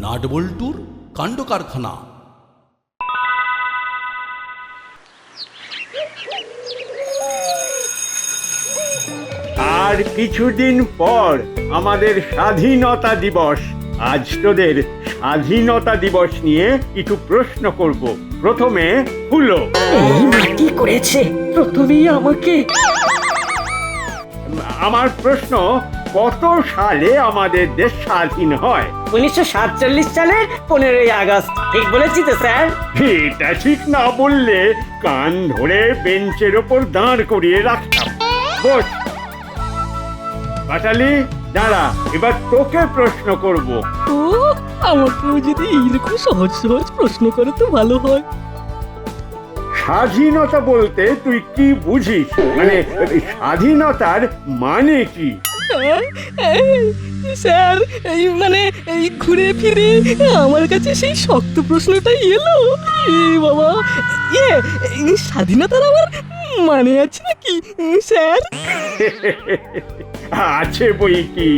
নাটবল্টুর কাণ্ড কারখানা। আর কিছুদিন পর আমাদের স্বাধীনতা দিবস। আজ তোদের স্বাধীনতা দিবস নিয়ে কিছু প্রশ্ন করব। প্রথমে হলো কি করেছে প্রথমেই আমাকে? আমার প্রশ্ন, কত সালে আমাদের দেশ স্বাধীন হয়? 1947 সালের 15ই আগস্ট। ঠিক বলেছি তো স্যার? এটা ঠিক না বললে কান ধরে বেঞ্চের ওপর দাঁড় করিয়ে রাখতাম। বস পাটালি, দাঁড়া, এবার তোকে প্রশ্ন করব। ও, আমাকেও যদি এইরকম সহজ সহজ প্রশ্ন করে তো ভালো হয়। স্বাধীনতা বলতে তুই কি বুঝিস? মানে স্বাধীনতার মানে কি? স্যার, এই মানে এই ঘুরে ফিরে আমার কাছে সেই শক্ত প্রশ্নটাই এলো। বাবা, এই স্বাধীনতার আবার মানে আছে নাকি স্যার? আছে বই কি,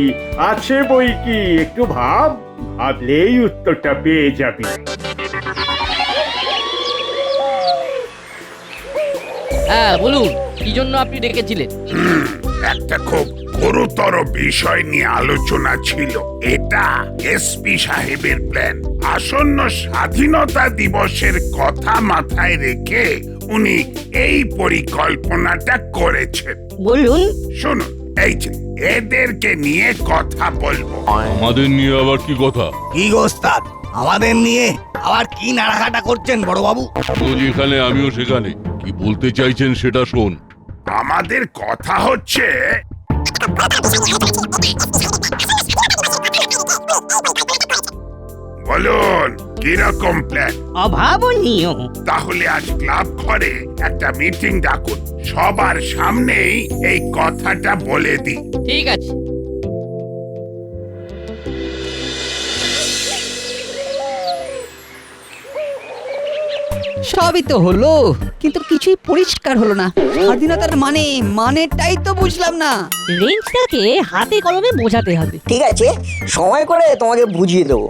আছে বই কি, একটু ভাব, ভাবলেই উত্তরটা পেয়ে যাবি। হ্যাঁ বলুন, কি জন্য আপনি ডেকেছিলেন? একটা খুব গুরুতর বিষয় নিয়ে আলোচনা ছিল। এটা এসপি সাহেবের প্ল্যান। আসন্ন স্বাধীনতা দিবসের কথা মাথায় রেখে উনি এই পরিকল্পনাটা করেছেন। বলুন। শুনুন, এই যে এদেরকে নিয়ে কথা বলবো। আমাদের নিয়ে আবার কি কথা? কি গো ওস্তাদ, আমাদের নিয়ে আবার কি নাড়াঘাটা করছেন বড় বাবু? তো যেখানে আমিও সেখানে। কি বলতে চাইছেন সেটা শোন। আমাদের কথা হচ্ছে বলুন কিরকম প্ল্যান? অভাবনীয়। তাহলে আজ ক্লাব ঘরে একটা মিটিং ডাকুন, সবার সামনেই এই কথাটা বলে দিই। ঠিক আছে। সবই তো হলো, কিন্তু কিছুই পরিষ্কার হলো না। স্বাধীনতার মানেটাই তো বুঝলাম না। রেঞ্জটাকে হাতে কলমে বোঝাতে হবে। ঠিক আছে, সময় করে তোমাকে বুঝিয়ে দেবো।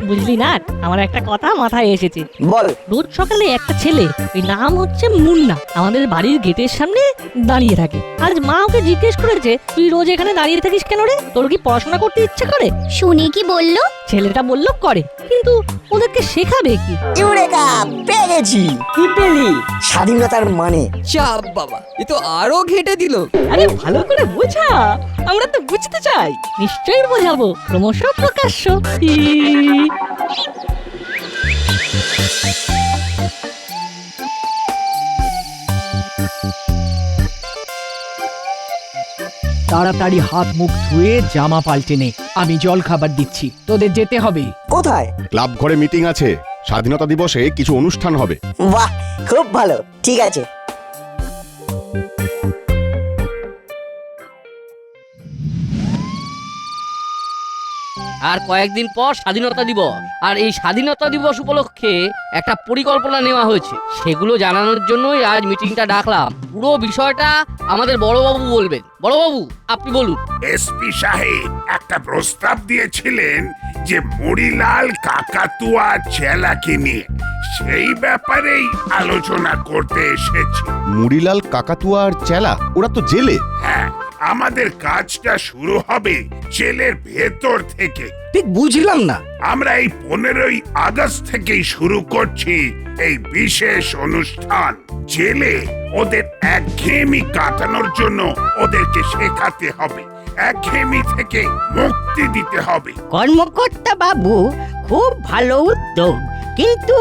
বুঝলি না, আমার একটা কথা মাথায় এসেছে। বল। রোজ সকালে একটা ছেলে, ওই নাম হচ্ছে মুন্না, আমাদের বাড়ির গেটের সামনে দাঁড়িয়ে থাকে। আজ মা ওকে জিজ্ঞেস করেছে, তুই রোজ এখানে দাঁড়িয়ে থাকিস কেন রে? তোর কি পড়াশোনা করতে ইচ্ছে করে? শুনে কি বললো? ছেলেটা বলল করে, কিন্তু ওদেরকে শেখাবে কি? ইউরেকা, পেয়ে গেছি। কি পেলি? স্বাধীনতার মানে। চাপ বাবা, এ তো আরো ঘেটে দিল। আরে ভালো করে বোঝা, আমরা তো বুঝতে চাই। নিশ্চয়ই বোঝাবো, ক্রমশ প্রকাশ্য। তাড়াতাড়ি হাত মুখ ধুয়ে জামা পাল্টে নে, আমি জল খাবার দিচ্ছি, তোদের যেতে হবে। কোথায়? ক্লাব ঘরে মিটিং আছে, স্বাধীনতা দিবসে কিছু অনুষ্ঠান হবে। বাহ, খুব ভালো। ঠিক আছে। আর কয়েকদিন পর স্বাধীনতা দিবস, আর এই স্বাধীনতা দিবস উপলক্ষে একটা পরিকল্পনা নেওয়া হয়েছে। সেগুলো জানানোর জন্যই আজ মিটিংটা ডাকলাম। পুরো বিষয়টা আমাদের বড়বাবু বলবেন। বড়বাবু, আপনি বলুন। এসপি সাহেব একটা প্রস্তাব দিয়েছিলেন যে মুড়িলাল কাকাতুয়া চেলাকে নিয়ে, সেই ব্যাপারেই আলোচনা করতে এসেছি। মুড়িলাল কাকাতুয়া আর চেলা, ওরা তো জেলে। হ্যাঁ, আমাদের কাজটা শুরু হবে জেলের ভেতর থেকে। ঠিক বুঝলাম না। আমরা এই 15ই আগস্ট থেকেই শুরু করছি এই বিশেষ অনুষ্ঠান। জেলে ওদের একঘেয়েমি কাটানোর জন্য ওদেরকে শেখাতে হবে, একঘেয়েমি থেকে মুক্তি দিতে হবে। কর্মকর্তা বাবু, খুব ভালো উদ্যোগ, কিন্তু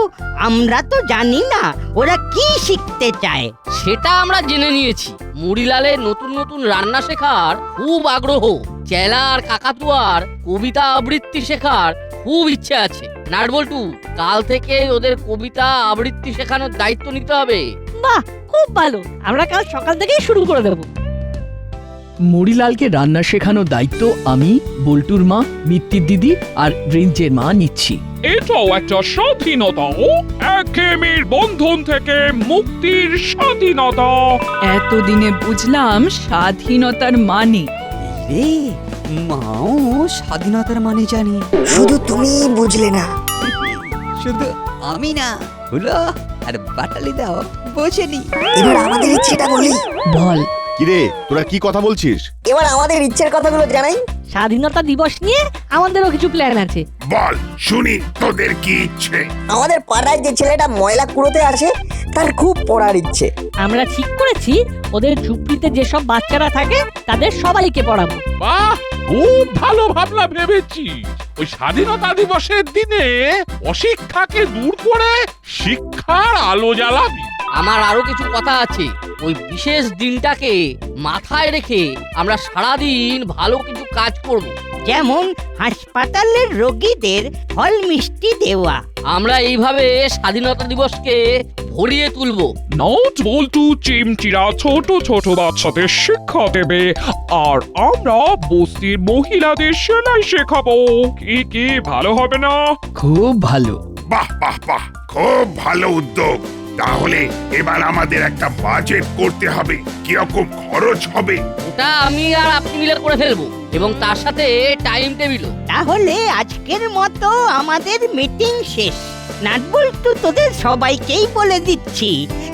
আমরা তো জানি না ওরা কি শিখতে চায়। সেটা আমরা জেনে নিয়েছি। মুড়িলালের নতুন নতুন রান্না শেখার খুব আগ্রহ। চেলা আর কাকাতুয়ার কবিতা আবৃত্তি শেখার খুব ইচ্ছে আছে। নাটবল্টু, কাল থেকে ওদের কবিতা আবৃত্তি শেখানোর দায়িত্ব নিতে হবে। বাহ, খুব ভালো। আমরা কাল সকাল থেকেই শুরু করে দেবো। মুড়িলালকে রান্না শেখানোর দায়িত্ব আমি, বল্টুর মা, মিত্তির দিদি আর রেঞ্জের মা নিচ্ছি। এটাও একটা স্বাধীনতা, একঘেয়েমির বন্ধন থেকে মুক্তির স্বাধীনতা। এতদিনে বুঝলাম স্বাধীনতার মানে। রে, মাও স্বাধীনতার মানে জানি। শুধু তুমি বুঝলে না। শুধু আমি না, হলো আর বাটালি দাও বোঝেনি। এবার আমাদের ইচ্ছেটা বলি। বল। কিরে তোরা কি কথা বলছিস? এবার আমাদের ইচ্ছের কথাগুলো জানাই। স্বাধীনতা দিবস নিয়ে আমাদেরও কিছু প্ল্যান আছে। বল শুনি তোদের কি ইচ্ছে। আমাদের পাড়ায় যে ছেলেটা ময়লা কুড়োতে আসে তার খুব পড়ার ইচ্ছে। আমরা ঠিক করেছি ওদের ঝুপড়িতে যেসব বাচ্চারা থাকে তাদের সবাইকে পড়াবো। বাহ, খুব ভালো ভাবনা ভেবেছি। ওই স্বাধীনতা দিবসের দিনে অশিক্ষাকে দূর করে শিক্ষার আলো জ্বালাবি। আমার আরো কিছু কথা আছে। ওই বিশেষ দিনটাকে মাথায় রেখে আমরা সারাদিন ভালো কিছু কাজ করব। যেমন হাসপাতালের রোগীদের ফল মিষ্টি দেওয়া। আমরা এইভাবে স্বাধীনতা দিবসকে ভরিয়ে তুলবো। নট বল্টু চিমচিরা ছোট ছোট বাচ্চাদের শিক্ষা দেবে, আর আমরা বস্তির মহিলাদের সেলাই শেখাবো। কি ভালো হবে না? খুব ভালো। বাহ বাহ বাহ, খুব ভালো উদ্যোগ। তাহলে এবার আমাদের একটা বাজেট করতে হবে। কিরকম খরচ হবে ওটা আমি আর আপনি মিলে করে ফেলবো, এবং তার সাথে টাইম টেবিলও। তাহলে আজকের মতো আমাদের মিটিং শেষ। নাটবল্টু তোদের সবাইকেই বলে দিচ্ছি,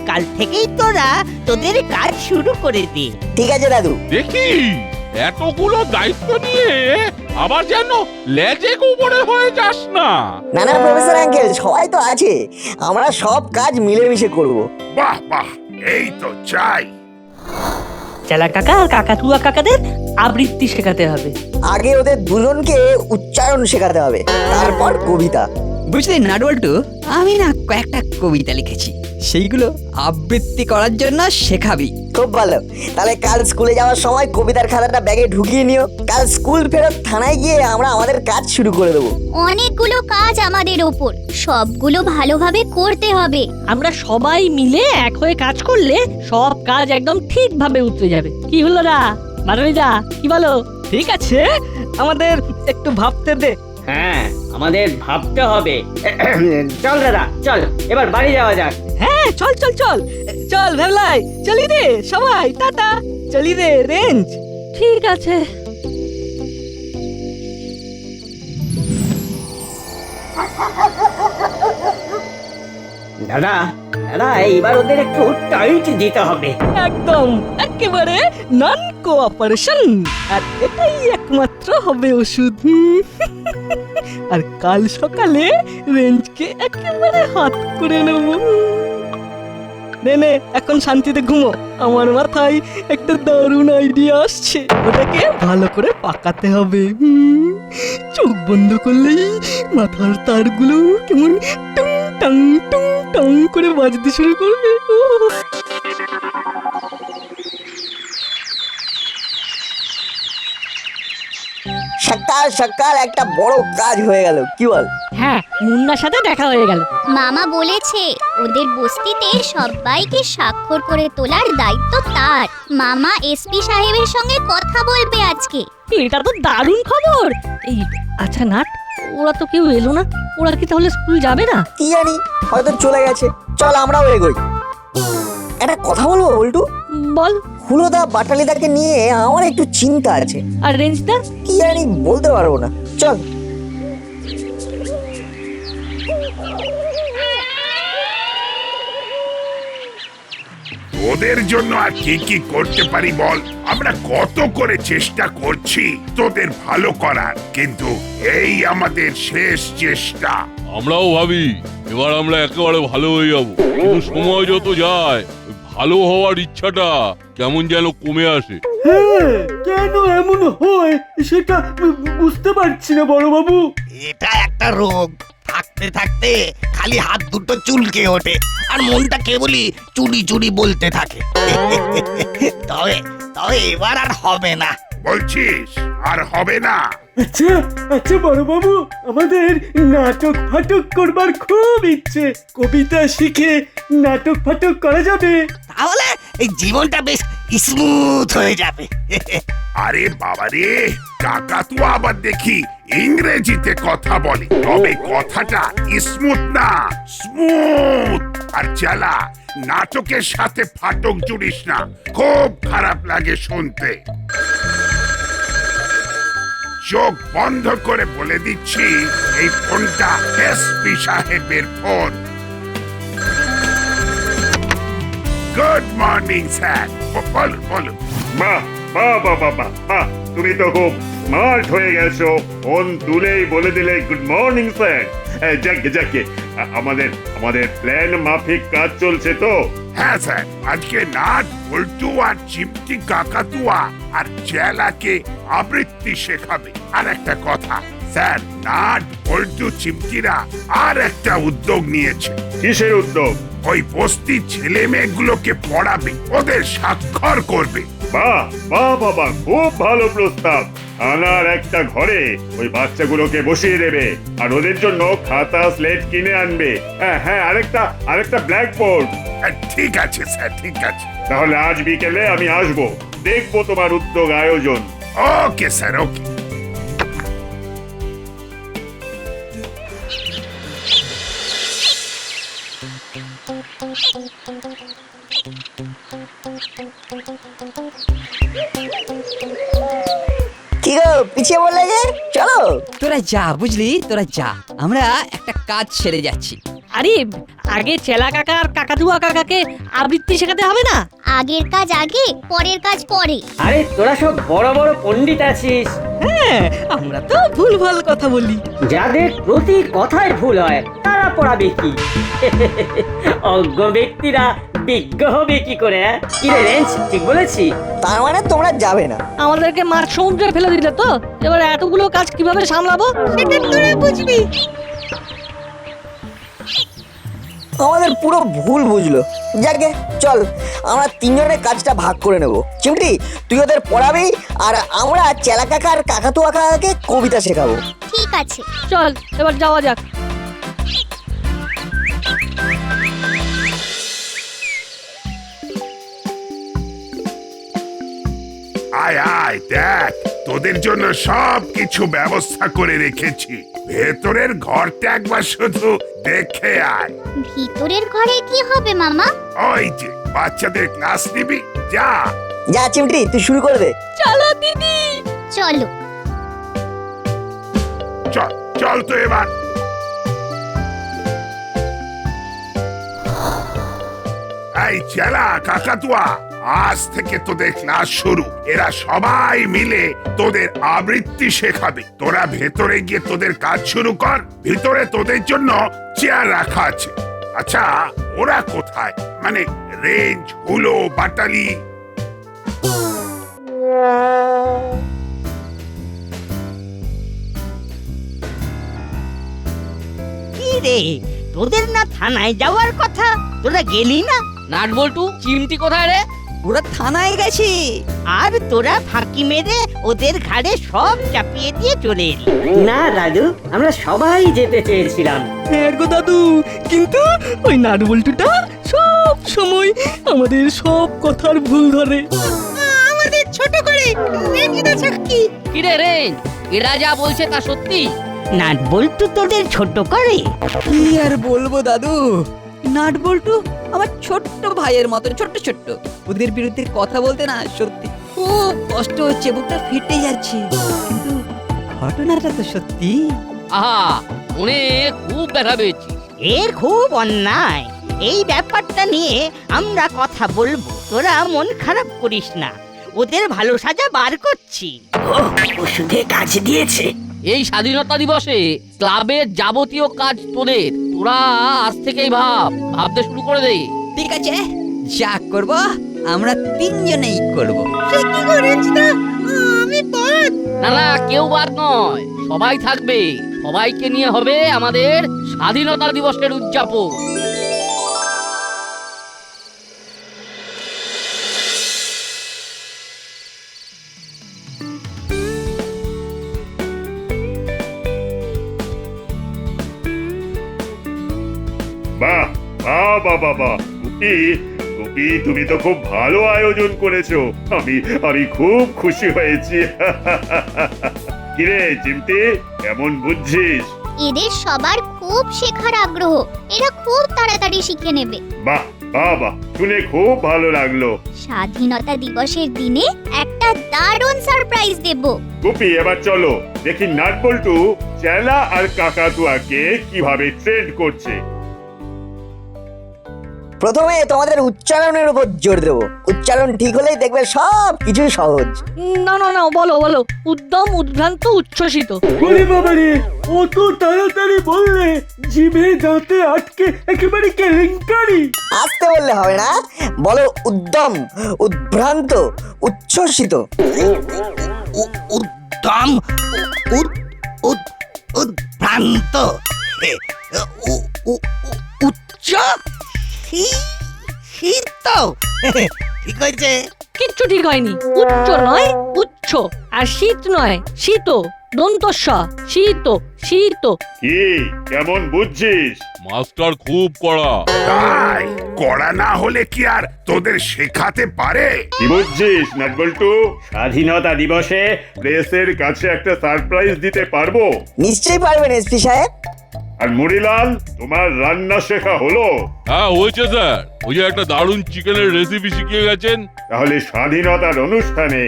কাল থেকেই তোরা তোদের কাজ শুরু করে দে। ঠিক আছে দাদু। দেখি এতগুলো দায়িত্ব নিয়ে আবার যেন লেজে গোবরে হয়ে যাস না। না না প্রফেসর আঙ্কেল, সবাই তো আছে, আমরা সব কাজ মিলেমিশে করব। বাহ বাহ, এই তো চাই। চেলা কাকা আর কাকাতুয়া কাকাদের আবৃত্তি শেখাতে হবে। আগে ওদের দুজনকে উচ্চারণ শেখাতে হবে, তারপর কবিতা। বুঝলি নাটবল্টু, আমি না কয়েকটা কবিতা লিখেছি, সেইগুলো আবৃত্তি করার জন্য শেখাবি। খুব ভালো। তাহলে কাল স্কুলে যাওয়ার সময় কবিতার খাতাটা ব্যাগে ঢুকিয়ে নিও। কাল স্কুল ফেরত থানায় গিয়ে আমরা আমাদের কাজ শুরু করে দেবো। অনেকগুলো কাজ আমাদের ওপর, সবগুলো ভালোভাবে করতে হবে। আমরা সবাই মিলে এক হয়ে কাজ করলে সব কাজ একদম ঠিকভাবে উতরে যাবে। কি হলো না মারালিদা, কি বলো? ঠিক আছে, আমাদের একটু ভাবতে দে। হ্যাঁ, আমাদের ভাবতে হবে। চল দাদা, চল এবার বাড়ি যাওয়া যাক। হ্যাঁ, চল চল চল চল ভেবলাই, চলি রে সবাই, টাটা। চলি রে রেঞ্জ। ঠিক আছে। দাদা দাদা, এইবার ওদের একটু টাইট দিতে হবে। একদম, একেবারে নন কোঅপারেশন। আর এটাই একমাত্র হবে ওষুধ। আর কাল সকালে রেঞ্জকে একেবারে হাত করে নেব। নে এখন শান্তিতে ঘুমো। আমার মাথায় একটা দারুণ আইডিয়া আসছে, ওটাকে ভালো করে পাকাতে হবে। চোখ বন্ধ করলেই মাথার তারগুলো কেমন টুং টাং টুং টাং করে বাজতে শুরু করবে। সকাল সকাল একটা বড় কাজ হয়ে গেল, কি বল? হ্যাঁ, মুন্নার সাথে দেখা হয়ে গেল। মামা বলেছে ওদের বস্তিতে সবাইকে স্বাক্ষর করে তোলার দায়িত্ব তার। মামা এসপি সাহেবের সঙ্গে কথা বলবে আজকে। এটা তো দারুণ খবর। এই আচ্ছা নাট, ওরা তো কেউ এলো না, ওরা কি তাহলে স্কুল যাবে না? কি জানি, হয়তো চলে গেছে। চল আমরাও এগোই। একটা কথা বলবো বল্টু? বল। হুলোদা বাটালিদাকে নিয়ে আমার একটু চিন্তা আছে। আর রেঞ্জদা? কি জানি, বলতে পারবো না। চল। তোদের জন্য আর কি কি করতে পারি বল? আমরা কত করে চেষ্টা করছি তোদের ভালো করার, কিন্তু এই আমাদের শেষ চেষ্টা। আমরাও ভাবি এবার আমরা একেবারে ভালো হয়ে যাব, কিন্তু সময় যত যায় ভালো হওয়ার ইচ্ছাটা কেমন যেন কমে আসে। হ্যাঁ, কেন এমন হয় সেটা বুঝতে পারছি না বড় বাবু। এটা একটা রোগ, থাকতে থাকতে খালি হাত দুটো চুলকে ওঠে আর মনটা কেবলই চুরি চুরি বলতে থাকে। তবে তবে এবার আর হবে না। বলছিস আর হবে না? আচ্ছা আচ্ছা বড় বাবু, আমাদের নাটক ফাটক করবার খুব ইচ্ছে। কবিতা শিখে নাটক ফাটক করা যাবে, তাহলে এই জীবনটা বেশ স্মুথ হয়ে যাবে। আরে বাবারে, কাকাতুয়া আবার দেখি ইংরেজিতে কথা বলে, তবে কথাটা স্মুথ না, স্মুথ। আর চালা, নাটকের সাথে ফাটক জুড়িস না, খুব খারাপ লাগে শুনতে। চোখ বন্ধ করে বলে দিচ্ছি, এই ফোনটা এসপি সাহেবের ফোন। Good morning sir. বলুন বলুন। বাহ বাহ বাহ বাহ বাহ বাহ, তুমি তো খুব স্মার্ট হয়ে গেছো, ফোন তুলেই বলে দিলে গুড মর্নিং স্যার। যাকে যাকে আমাদের আমাদের প্ল্যান মাফিক কাজ চলছে তো। হ্যাঁ স্যার, আজকে নাট বল্টু আর চিমটি কাকাতুয়া আর চেলাকে আবৃত্তি শেখাবে। আর একটা কথা স্যার, নাট বল্টু চিমটিরা আর একটা উদ্যোগ নিয়েছে। কিসের উদ্যোগ? ওই বস্তির ছেলে মেয়েগুলোকে পড়াবে, ওদের স্বাক্ষর করবে। বাহ বাহ বাবা, খুব ভালো প্রস্তাব। থানার একটা ঘরে ওই বাচ্চাগুলোকে বসিয়ে দেবে আর ওদের জন্য খাতা স্লেট কিনে আনবে। হ্যাঁ হ্যাঁ, আরেকটা ব্ল্যাকবোর্ড। ঠিক আছে স্যার, ঠিক আছে। তাহলে আজ বিকেলে আমি আসবো, দেখবো তোমার উদ্যোগ আয়োজন। ওকে স্যার, ওকে। কি গো পিছিয়ে বললে যে? চলো তোরা যা, বুঝলি, তোরা যা, আমরা একটা কাজ সেরে যাচ্ছি। আরে আগে চেলা কাকা আর কাকাতুয়া কাকাকে আবৃত্তি শেখাতে হবে না? আগের কাজ আগে, পরের কাজ পরে। আরে তোরা সব বড় বড় পণ্ডিত আছিস, হ্যাঁ, আমরা তো ভুলভাল কথা বলি। যাদের প্রতি কথায় ভুল হয় তারা পড়াবে কি? অজ্ঞ ব্যক্তিরা বিজ্ঞ হবে কি করে? কি রে রেঞ্জ, ঠিক বলেছি? তার মানে তোমরা যাবে না? আমাদেরকে মাছ সমুদ্রে ফেলে দিলে তো, এবার এতগুলো কাজ কিভাবে সামলাবো সেটা তোরা বুঝবি। আমাদের পুরো ভুল বুঝলো। যাকে চল, আমরা তিনজনের কাজটা ভাগ করে নেব। চিমটি, তুই ওদের পড়াবি আর আমরা চেলা কাকা আর কাকাতুয়া কাকাকে কবিতা শেখাবো। ঠিক আছে, চল এবার যাওয়া যাক। আয় আয়, দেখ তোদের জন্য সব কিছু ব্যবস্থা করে রেখেছি। ভেতরের ঘরটা একবার শুধু দেখে আয়। ভিতরের ঘরে কি হবে মামা? ওই যে বাচ্চাদের ক্লাস নিবি, যা যা চিমটি, তুই শুরু করে দে। চলো দিদি, চলো। চল চল তো এবার। এই চেলা কাকাতুয়া, আজ থেকে তোদের ক্লাস শুরু। এরা সবাই মিলে তোদের আবৃত্তি শেখাবে। তোরা ভেতরে গিয়ে তোদের কাজ শুরু কর। ভিতরে তোদের জন্য চেয়ার রাখা আছে। আচ্ছা, ওরা কোথায়? মানে রেঞ্জ, হুলো, বাটালি? কি রে, তোদের না থানায় যাওয়ার কথা, তোরা গেলি না? নাট বল্টু চিমটি কোথায় রে? ওরা থানায় গেছি। আর তোরা ফাঁকি মেরে ওদের ঘাড়ে সব চাপিয়ে দিয়ে চলে এলি। না দাদু, আমরা সবাই যেতে চেয়েছিলাম। হ্যাঁ গো দাদু, কিন্তু ওই নাটবল্টুটা সব সময় আমাদের সব কথার ভুল ধরে। আমাদের ছোট করে সাক্ষী। কি রে রেঞ্জ, এরা যা বলছে তা সত্যি? নাট বল্টু তোদের ছোট করে? কি আর বলবো দাদু, নাট বল্টু আমার ছোট্ট ভাইয়ের মতন, ছোট্ট ছোট্ট। ওদের বিরুদ্ধে কথা বলতে না সত্যি খুব কষ্ট হচ্ছে, বুকটা ফেটে যাচ্ছে। কিন্তু ঘটনাটা তো সত্যি। আহা, মনে খুব ব্যথা পেয়েছি। এ খুব অন্যায়। এই ব্যাপারটা নিয়ে আমরা কথা বলবো, তোরা মন খারাপ করিস না। ওদের ভালো সাজা বার করছি। ওষুধে কাজ দিয়েছে। এই স্বাধীনতা দিবসে ক্লাবের যাবতীয় কাজ তোদের। তোরা আজ থেকেই ভাবতে শুরু করে দে। ঠিক আছে, যা করব আমরা তিনজনেই করব। না না, কেউ বাদ নয়, সবাই থাকবে। সবাইকে নিয়ে হবে আমাদের স্বাধীনতা দিবসের উদযাপন। বাহ বাহ বাহ বাহ বাহ, গুপি গুপি, তুমি তো খুব ভালো আয়োজন করেছো। আমি খুব খুশি হয়েছি। কিরে চিমটি, কেমন বুঝছিস? এদের সবার খুব শেখার আগ্রহ, এরা খুব তাড়াতাড়ি শিখে নেবে। বাহ বাহ বাহ, শুনে খুব ভালো লাগলো। স্বাধীনতা দিবসের দিনে একটা দারুণ সারপ্রাইজ দেব। গুপি, এবার চলো দেখি নাটবল্টু চেলা আর কাকাতুয়াকে কিভাবে ট্রেন্ড করছে। প্রথমে তোমাদের উচ্চারণের উপর জোর দেবো। উচ্চারণ ঠিক হলেই দেখবে সব কিছুই সহজ। না না না, বলো বলো। উদ্যম, উদ্ভ্রান্ত, উচ্ছ্বসিত। ওরে বাবারে, অত তাড়াতাড়ি বললে জিভে দাঁতে আটকে একেবারে কেলেঙ্কারি। আসতে বললে হবে না, বলো উদ্যম, উদ্ভ্রান্ত, উচ্ছ্বসিত। উদ্যম, উদ্ভ্রান্ত, উচ্চ শীত। ঠিক হয়েছে? কিচ্ছু ঠিক হয়নি। উচ্চ নয় উচ্চ, আর শীত নয় শীত। দন্তস্ব, শীত শীত। কি কেমন বুঝছিস? মাস্টার খুব কড়া। তাই করা না হলে কি আর তোদের শেখাতে পারে? কি বুঝছিস নাটবল্টু? স্বাধীনতা দিবসে প্রেসের কাছে একটা সারপ্রাইজ দিতে পারবো। নিশ্চয়ই পারবেন এসপি সাহেব। আর মুড়িলাল, তোমার রান্না শেখা হলো? হ্যাঁ হয়েছে স্যার, ওই যে একটা দারুণ চিকেনের রেসিপি শিখিয়ে গেছেন। তাহলে স্বাধীনতার অনুষ্ঠানে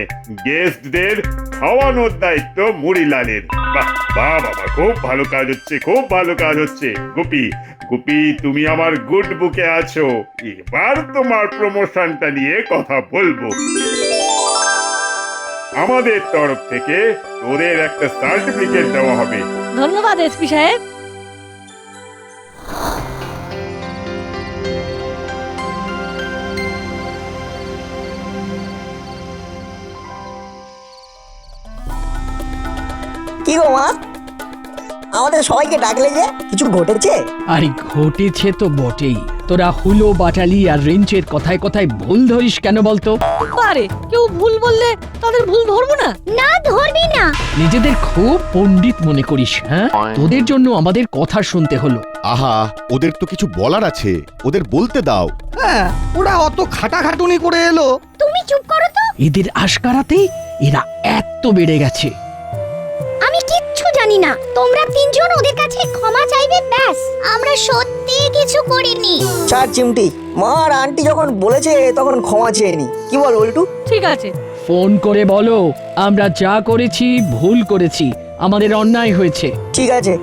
গেস্টদের খাওয়ানোর দায়িত্ব মুড়িলালের। বাহ বাহ বাবা, খুব ভালো কাজ হচ্ছে, খুব ভালো কাজ হচ্ছে। গুপি গুপি, তুমি আমার গুড বুকে আছো। এবার তোমার প্রমোশনটা নিয়ে কথা বলবো। আমাদের তরফ থেকে তোদের একটা সার্টিফিকেট দেওয়া হবে। ধন্যবাদ এসপি সাহেব। কি গো মা, আমাদের সবাইকে ডাকলে যে? কিছু ঘটেছে? আরে ঘটেছে তো বটেই। তোরা হুলো বাটালি আর রেঞ্চের কথায় কথায় ভুল ধরিস কেন বলতো? আরে কেউ ভুল বললে তাদের ভুল ধরবো না? না, ধরবি না। নিজেদের খুব পণ্ডিত মনে করিস, হ্যাঁ? তোদের জন্য আমাদের কথা শুনতে হলো। আহা, ওদের তো কিছু বলার আছে, ওদের বলতে দাও। হ্যাঁ, ওরা অত খাটাখাটুনি করে এলো। তুমি চুপ করো তো। এদের আশকারাতে এরা এত বেড়ে গেছে। আমি কিচ্ছু জানি না। তোমরা তিনজন ওদের কাছে ক্ষমা চাইবে, ব্যাস। আমরা সত্যি কিছু করিনি। ছাড় চিমটি, মা আর আন্টি যখন বলেছে তখন ক্ষমা চেয়ে নি। কি বল উল্টু? ঠিক আছে। ফোন করে বলো আমরা যা করেছি ভুল করেছি, আমাদের অন্যায় হয়েছে। ঠিক আছে।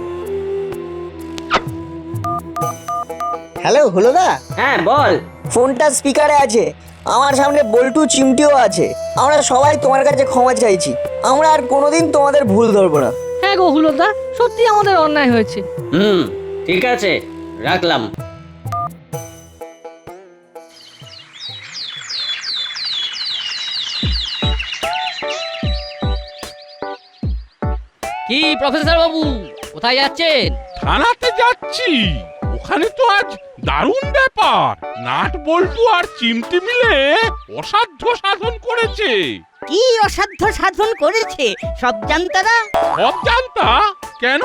হ্যালো হলোদা। হ্যাঁ বল। ফোনটা স্পিকারে আছে, আমার সামনে বল্টু চিমটিও আছে। আমরা সবাই তোমার কাছে ক্ষমা চাইছি। আমরা আর কোনোদিন তোমাদের ভুল ধরবো না। হ্যাঁ গো হুলোদা, সত্যি আমাদের অন্যায় হয়েছে। ঠিক আছে, রাখলাম। কি প্রফেসর বাবু, কোথায় যাচ্ছেন? থানাতে যাচ্ছি। ওখানে তো আজ দারুণ ব্যাপার। নাট বল্টু আর চিমটি মিলে অসাধ্য সাধন করেছে। কি অসাধ্য সাধন করেছে সব জানতারা? সব জানতা? কেন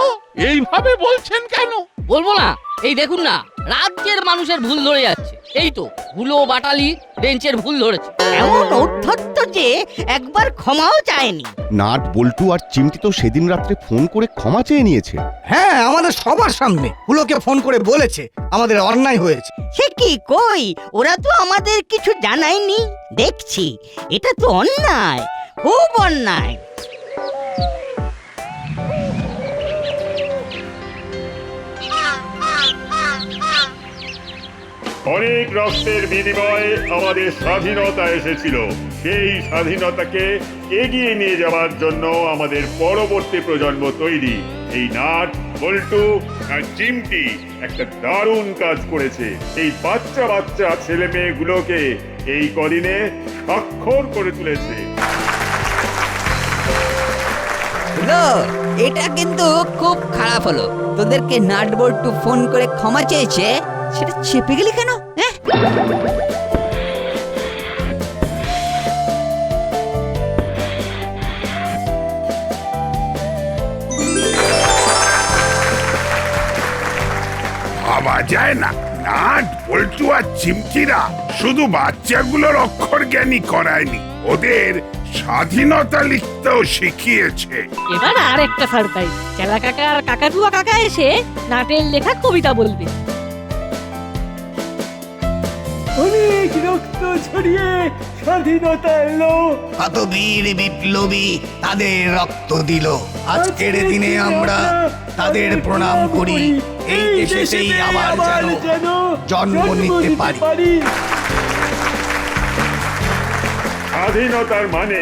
এইভাবে বলছেন কেন? বলবো না? এই দেখুন না, রাজ্যের মানুষের ভুল ধরে যাচ্ছে। এই তো হুলো বাটালি বেঞ্চের ভুল ধরেছে। এমন উদ্ধত্ত যে একবার ক্ষমাও চায়নি। নাট বল্টু আর চিমটি তো সেদিন রাত্রে ফোন করে ক্ষমা চেয়ে নিয়েছে। হ্যাঁ, আমাদের সবার সামনে হুলোকে ফোন করে বলেছে আমাদের অন্যায় হয়েছে। সে কি, কই ওরা তো আমাদের কিছু জানায়নি। দেখছি এটা তো অন্যায়, খুব অন্যায়। অনেক রক্তের বিনিময়ে আমাদের স্বাধীনতা এসেছিল। সেই স্বাধীনতাকে এগিয়ে নিয়ে যাওয়ার জন্য আমাদের পরবর্তী প্রজন্ম তৈরি। এই নাট বল্টু আর চিমটি একটা দারুণ কাজ করেছে। এই বাচ্চা বাচ্চা ছেলে মেয়েগুলোকে এই কদিনে স্বাক্ষর করে তুলেছে। এটা কিন্তু খুব খারাপ হলো। তোদেরকে নাট বল্টু ফোন করে ক্ষমা চেয়েছে, সেটা চেপে গেলি কেন? হ্যাঁ, ভাবা যায় না, নাট বল্টু আর চিমচিরা শুধু বাচ্চাগুলোর অক্ষর জ্ঞানী করায়নি, ওদের স্বাধীনতা লিখতেও শিখিয়েছে। এবার আর একটা সারপ্রাইজ। চেলা কাকা আর কাকাতুয়া কাকা এসে নাটের লেখা কবিতা বলবে। অনেক রক্ত ছড়িয়ে স্বাধীনতা এলো। কত বীর বিপ্লবী তাদের রক্ত দিল। আজকের দিনে আমরা তাদের প্রণাম করি। এই দেশেই আবার যেন জন্ম নিতে পারি। স্বাধীনতার মানে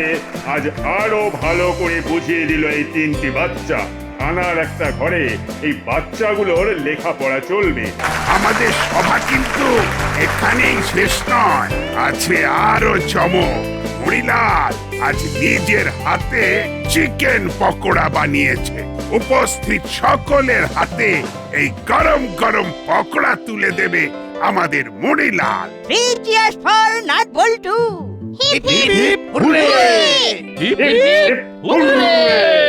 আজ আরো ভালো করে বুঝিয়ে দিল এই তিনটি বাচ্চা। থানার একটা ঘরে এই বাচ্চাগুলোর লেখাপড়া চলবে। আমাদের সভা কিন্তু এখানেই শেষ নয়, আছে আরো চমক। হরিলাল আজ নিজের হাতে চিকেন পকোড়া বানিয়েছে। উপস্থিত সকলের হাতে এই গরম গরম পকোড়া তুলে দেবে আমাদের মণিলাল। 3 cheers for নাট বল্টু। Hip hip hip hurray! Hip hip hurray!